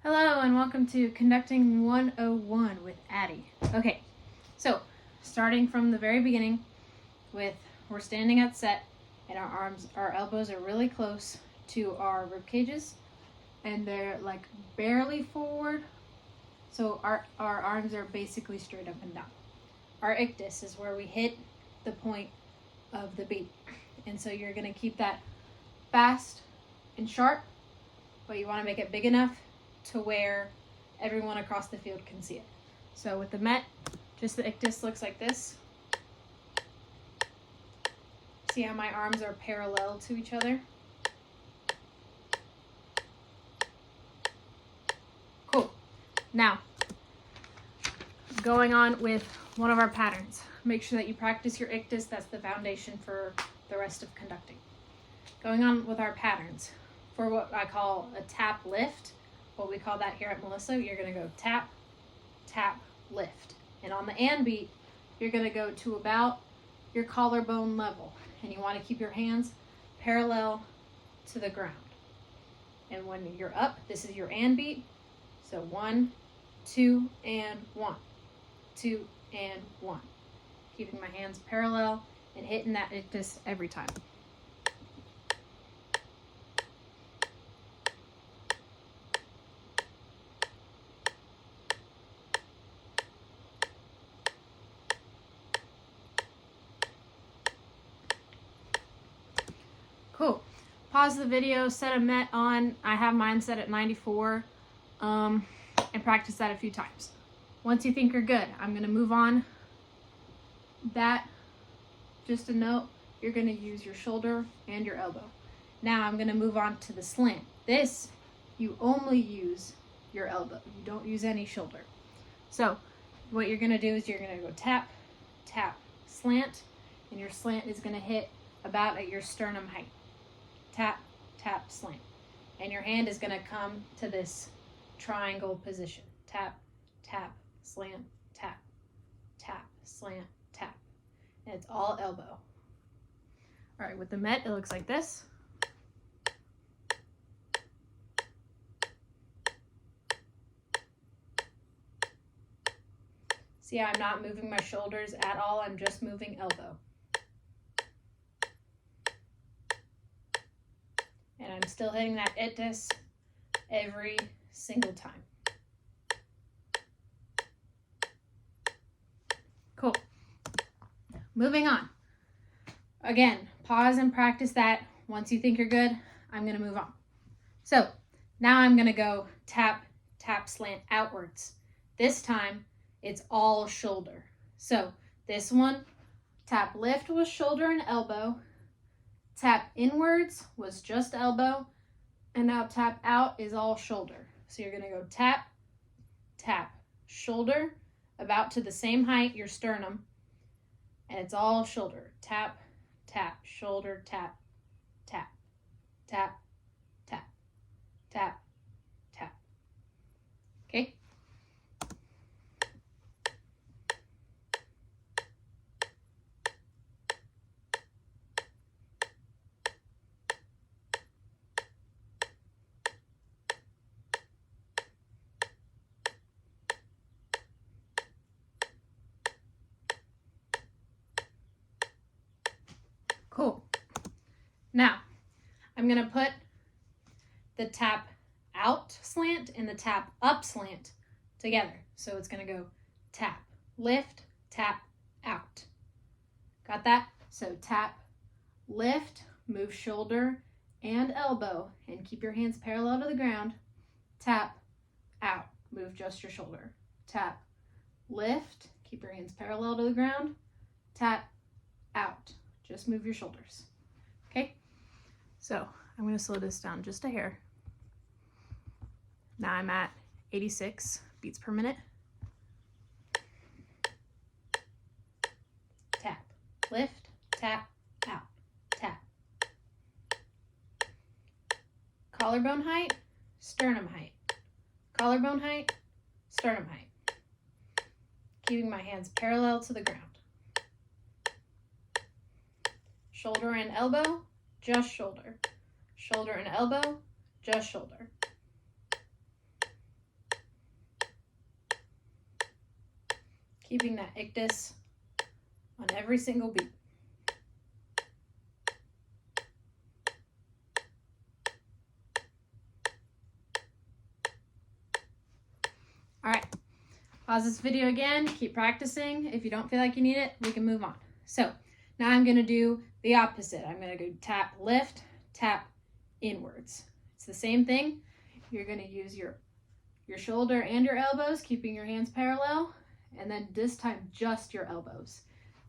Hello and welcome to Conducting 101 with Addie. Okay, so starting from the very beginning we're standing at set and our elbows are really close to our rib cages and they're like barely forward. So our arms are basically straight up and down. Our ictus is where we hit the point of the beat. And so you're going to keep that fast and sharp, but you want to make it big enough to where everyone across the field can see it. So with the Met, just the ictus looks like this. See how my arms are parallel to each other? Cool. Now, going on with one of our patterns. Make sure that you practice your ictus. That's the foundation for the rest of conducting. Going on with our patterns. For what I call a tap lift, what we call that here at Melissa, you're going to go tap, tap, lift. And on the and beat, you're going to go to about your collarbone level. And you want to keep your hands parallel to the ground. And when you're up, this is your and beat. So 1, 2, and 1. 2, and 1. Keeping my hands parallel and hitting that ictus every time. Cool. Pause the video, set a Met on. I have mine set at 94 and practice that a few times. Once you think you're good, I'm going to move on. That, just a note, you're going to use your shoulder and your elbow. Now I'm going to move on to the slant. This, you only use your elbow. You don't use any shoulder. So what you're going to do is you're going to go tap, tap, slant, and your slant is going to hit about at your sternum height. Tap, tap, slant. And your hand is going to come to this triangle position. Tap, tap, slant, tap, tap, slant, tap. And it's all elbow. All right, with the Met, it looks like this. See, I'm not moving my shoulders at all. I'm just moving elbow. And I'm still hitting that ictus every single time. Cool. Moving on. Again, pause and practice that. Once you think you're good, I'm going to move on. So now I'm going to go tap, tap, slant outwards. This time, it's all shoulder. So this one, tap lift was shoulder and elbow. Tap inwards was just elbow. And now tap out is all shoulder. So you're going to go tap, tap, shoulder, about to the same height, your sternum. And it's all shoulder. Tap, tap, shoulder, tap, tap, tap, tap, tap, tap. Okay? Cool. Now, I'm going to put the tap out slant and the tap up slant together. So it's going to go tap, lift, tap, out. Got that? So tap, lift, move shoulder and elbow, and keep your hands parallel to the ground. Tap, out, move just your shoulder. Tap, lift, keep your hands parallel to the ground. Tap, out. Just move your shoulders. Okay? So I'm going to slow this down just a hair. Now I'm at 86 beats per minute. Tap, lift, tap, out, tap. Collarbone height, sternum height. Collarbone height, sternum height. Keeping my hands parallel to the ground. Shoulder and elbow, just shoulder. Shoulder and elbow, just shoulder. keeping that ictus on every single beat. All right, pause this video again, keep practicing. If you don't feel like you need it, we can move on. So now I'm gonna do the opposite. I'm gonna go tap, lift, tap, inwards. It's the same thing. You're gonna use your shoulder and your elbows, keeping your hands parallel, and then this time just your elbows.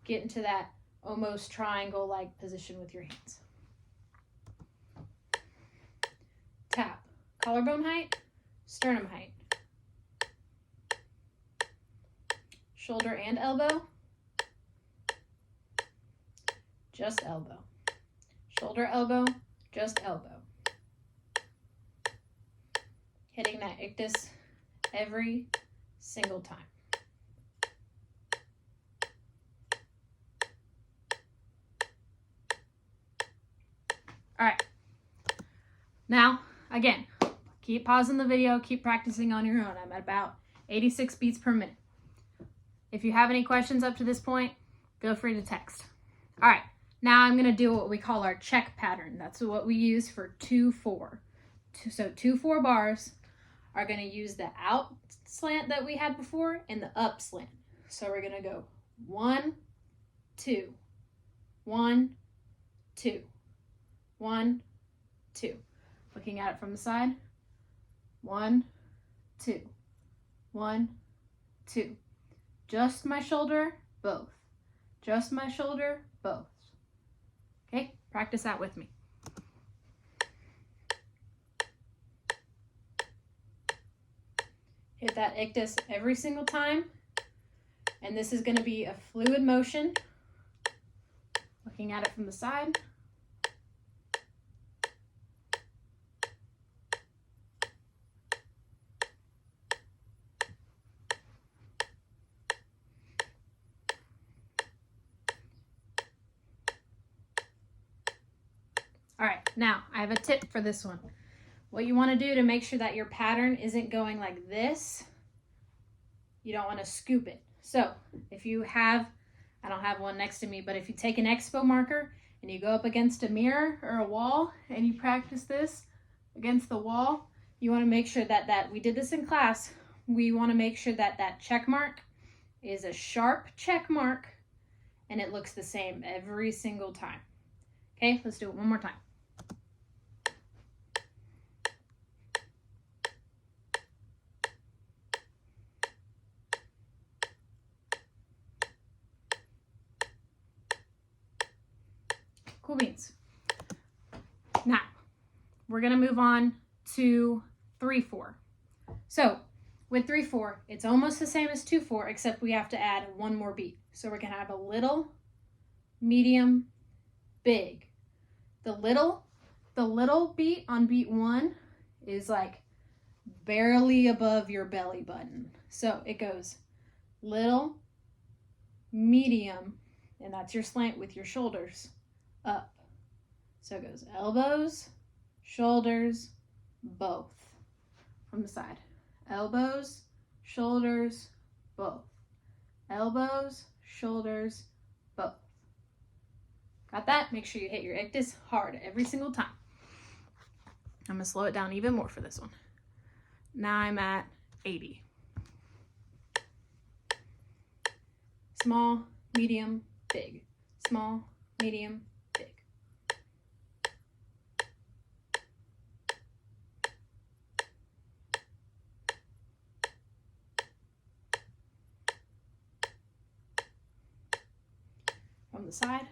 Get into that almost triangle-like position with your hands. Tap, collarbone height, sternum height. Shoulder and elbow, just elbow. Shoulder, elbow, just elbow. Hitting that ictus every single time. All right. Now, again, keep pausing the video, keep practicing on your own. I'm at about 86 beats per minute. If you have any questions up to this point, feel free to text. All right, now I'm gonna do what we call our check pattern. That's what we use for 2-4. So 2-4 bars are gonna use the out slant that we had before and the up slant. So we're gonna go 1, 2, 1, 2, 1, 2. Looking at it from the side, 1, 2, 1, 2. Just my shoulder, both. Just my shoulder, both. Okay, practice that with me. Hit that ictus every single time. And this is going to be a fluid motion. Looking at it from the side. All right, now I have a tip for this one. What you want to do to make sure that your pattern isn't going like this, you don't want to scoop it. So if you have, I don't have one next to me, but if you take an expo marker and you go up against a mirror or a wall and you practice this against the wall, you want to make sure that we did this in class. We want to make sure that that check mark is a sharp check mark and it looks the same every single time. Okay, let's do it one more time. Cool beans. Now, we're going to move on to 3-4. So, with 3-4, it's almost the same as 2-4, except we have to add one more beat. So we're going to have a little, medium, big. The little beat on beat 1 is like barely above your belly button. So it goes little, medium, and that's your slant with your shoulders up. So it goes elbows, shoulders, both from the side. Elbows, shoulders, both. Elbows, shoulders, both. Got that? Make sure you hit your ictus hard every single time. I'm going to slow it down even more for this one. Now I'm at 80. Small, medium, big. Small, medium, big. From the side.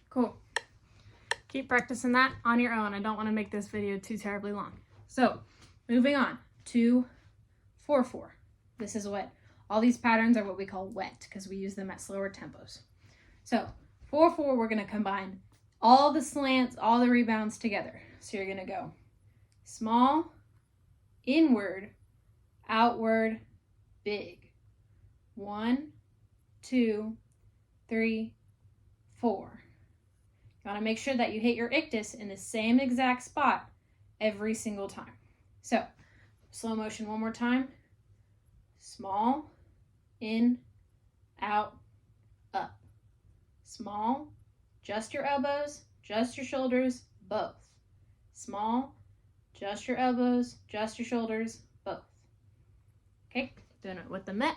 Cool. Keep practicing that on your own. I don't want to make this video too terribly long. So, moving on to 4-4. This is what, all these patterns are what we call wet because we use them at slower tempos. So, 4-4, we're going to combine all the slants, all the rebounds together. So you're going to go small, inward, outward, big. 1, 2, 3, 4. You want to make sure that you hit your ictus in the same exact spot every single time. So, slow motion one more time. Small, in, out, up. Small, just your elbows, just your shoulders, both. Small, just your elbows, just your shoulders, both. Okay, doing it with the mitt.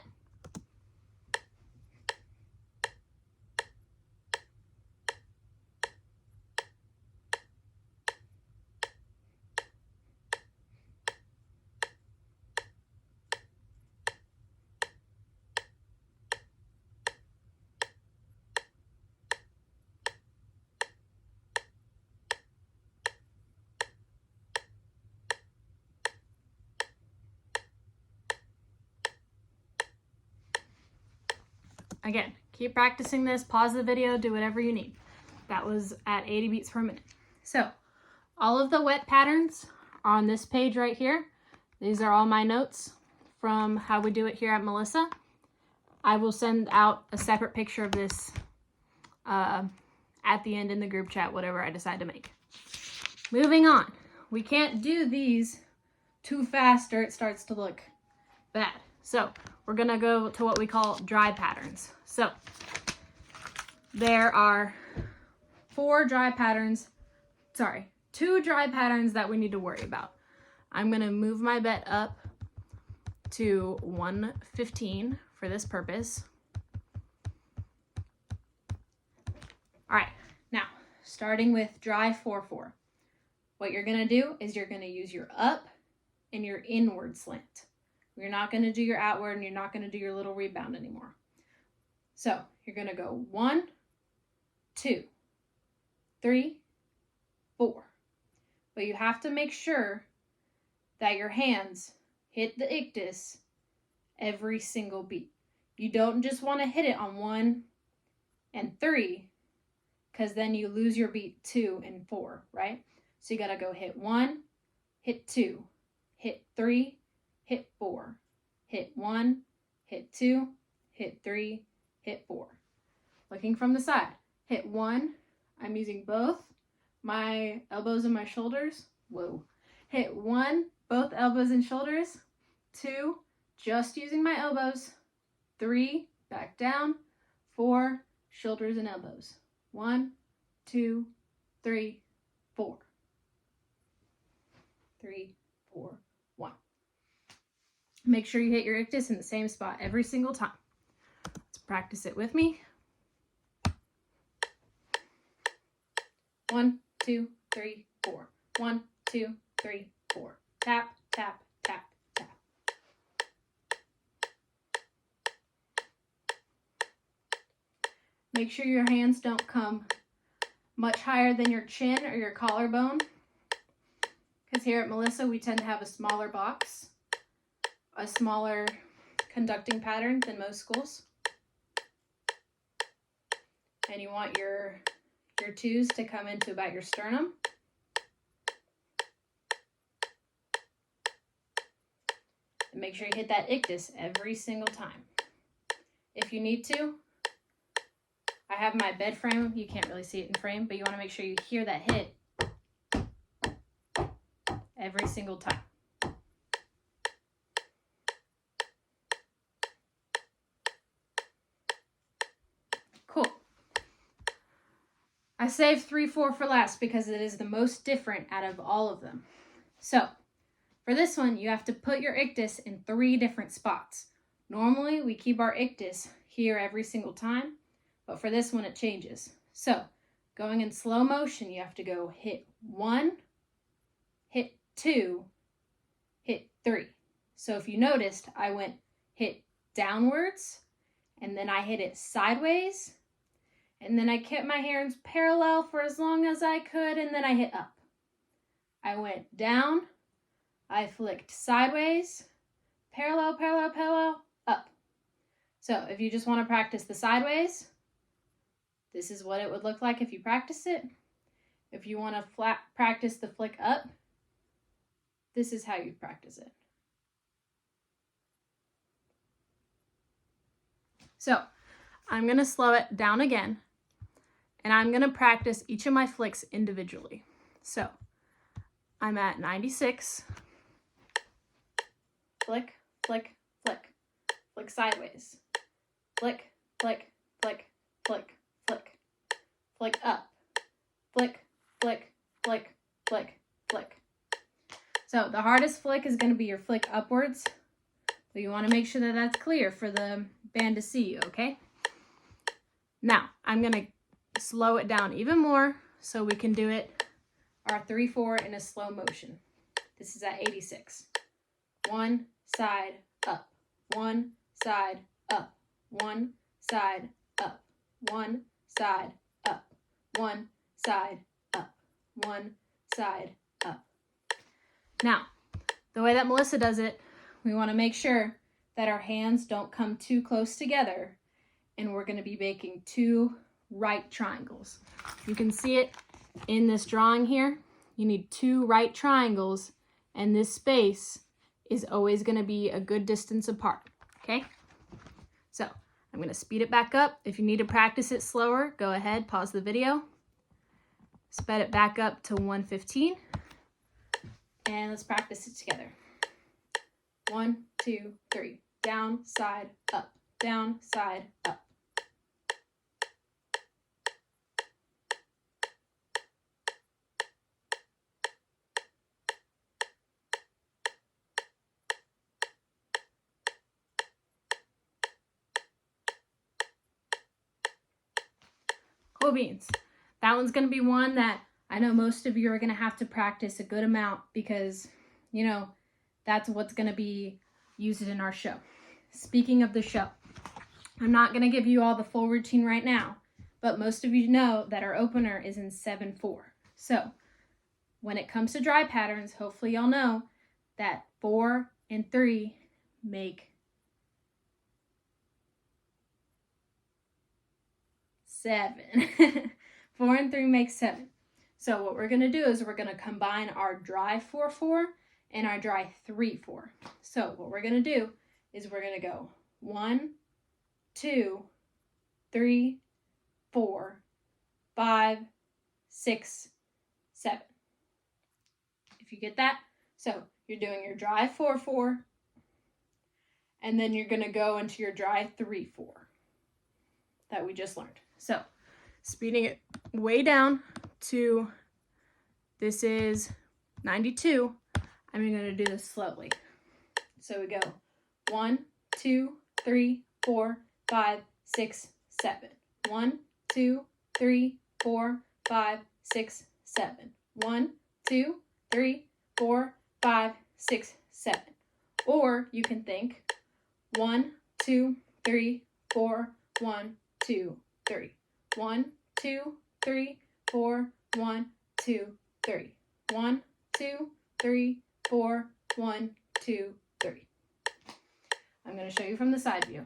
Again, keep practicing this, pause the video, do whatever you need. That was at 80 beats per minute. So, all of the wet patterns are on this page right here. These are all my notes from how we do it here at Melissa. I will send out a separate picture of this at the end in the group chat, whatever I decide to make. Moving on. We can't do these too fast or it starts to look bad. So we're gonna go to what we call dry patterns. So there are 2 dry patterns that we need to worry about. I'm gonna move my bet up to 115 for this purpose. All right, now starting with dry 4-4. What you're gonna do is you're gonna use your up and your inward slant. You're not gonna do your outward and you're not gonna do your little rebound anymore. So you're gonna go 1, 2, 3, 4. But you have to make sure that your hands hit the ictus every single beat. You don't just want to hit it on 1 and 3 because then you lose your beat 2 and 4, right? So you got to go hit 1, hit 2, hit 3, hit 4, hit 1, hit 2, hit 3, hit 4. Looking from the side, hit 1. I'm using both my elbows and my shoulders. Whoa. Hit 1, both elbows and shoulders. 2, just using my elbows. 3, back down. 4, shoulders and elbows. 1, 2, 3, 4. 3, 4, 1. Make sure you hit your ictus in the same spot every single time. Let's practice it with me. 1, 2, 3, 4. 1, 2, 3, 4. Tap, tap, tap, tap. Make sure your hands don't come much higher than your chin or your collarbone. Because here at Melissa, we tend to have a smaller box, a smaller conducting pattern than most schools. And you want your twos to come into about your sternum. And make sure you hit that ictus every single time. If you need to, I have my bed frame. You can't really see it in frame, but you want to make sure you hear that hit every single time. Cool. I saved 3, 4 for last because it is the most different out of all of them. So for this one, you have to put your ictus in 3 different spots. Normally, we keep our ictus here every single time, but for this one, it changes. So going in slow motion, you have to go hit 1, hit 2, hit 3. So if you noticed, I went hit downwards, and then I hit it sideways, and then I kept my hands parallel for as long as I could, and then I hit up. I went down, I flicked sideways, parallel, parallel, parallel, up. So if you just want to practice the sideways, this is what it would look like if you practice it. If you want to practice the flick up, this is how you practice it. So I'm going to slow it down again, and I'm going to practice each of my flicks individually. So I'm at 96, flick, flick, flick, flick sideways, flick, flick, flick, flick, flick, flick up, flick, flick, flick, flick, flick. So the hardest flick is going to be your flick upwards. So you want to make sure that that's clear for the band to see you, okay? Now, I'm going to slow it down even more so we can do it our 3/4 in a slow motion. This is at 86. One side up, one side up, one side up, one side up, one side up, one side up. Now, the way that Melissa does it, we want to make sure that our hands don't come too close together, and we're going to be making 2 right triangles. You can see it in this drawing here. You need 2 right triangles, and this space is always going to be a good distance apart, okay? So I'm going to speed it back up. If you need to practice it slower, go ahead, pause the video, sped it back up to 115, and let's practice it together. 1, 2, 3, down, side, up, down, side, up. Cool beans. That one's going to be one that I know most of you are going to have to practice a good amount because, you know, that's what's going to be used in our show. Speaking of the show, I'm not going to give you all the full routine right now, but most of you know that our opener is in 7/4. So when it comes to dry patterns, hopefully y'all know that 4 and 3 make 7. 4 and 3 make 7. So what we're going to do is we're going to combine our dry 4/4 and our dry 3/4. So what we're going to do is we're going to go 1, 2, 3, 4, 5, 6, 7. If you get that, so you're doing your dry 4/4, and then you're going to go into your dry 3/4 that we just learned. So speeding it way down to, this is 92. I'm going to do this slowly. So we go 1, 2, 3, 4, 5, 6, 7. 1, 2, 3, 4, 5, 6, 7. 1, 2, 3, 4, 5, 6, 7. Or you can think 1, 2, 3, 4, 1, 2, 3. 1, 2, 3, 4, 1, 2, 3. 1, 2, 3, 4, 1, 2, 3. I'm going to show you from the side view.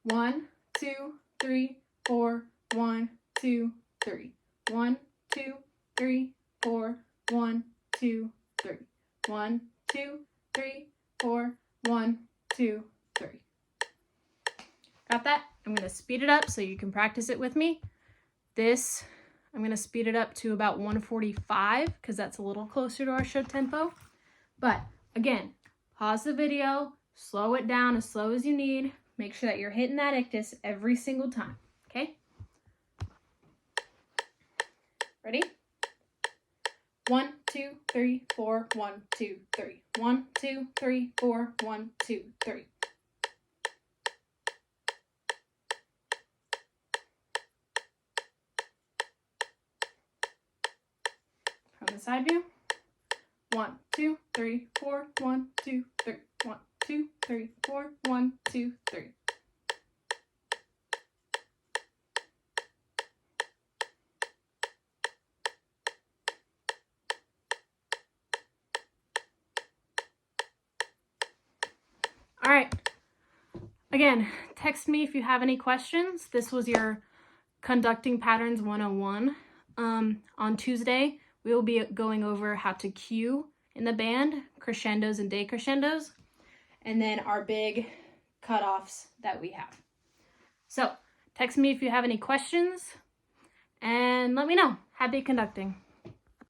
1, 2, 3, 4, 1, 2, 3. 1, 2, 3, 4, 1, 2, 3. 1, 2, 3, 4, 1, 2, 3. Got that? I'm going to speed it up so you can practice it with me. This, I'm going to speed it up to about 145 because that's a little closer to our show tempo. But again, pause the video, slow it down as slow as you need. Make sure that you're hitting that ictus every single time, okay? Ready? 1, 2, 3, 4, 1, 2, 3. 1, 2, 3, 4, 1, 2, 3. From the side view. 1, 2, 3, 4, 1, 2, 3. 1, 2, 3, 4, 1, 2, 3. All right. Again, text me if you have any questions. This was your Conducting Patterns 101. On Tuesday, we will be going over how to cue in the band, crescendos and decrescendos, and then our big cutoffs that we have. So Text me if you have any questions and let me know. Happy conducting.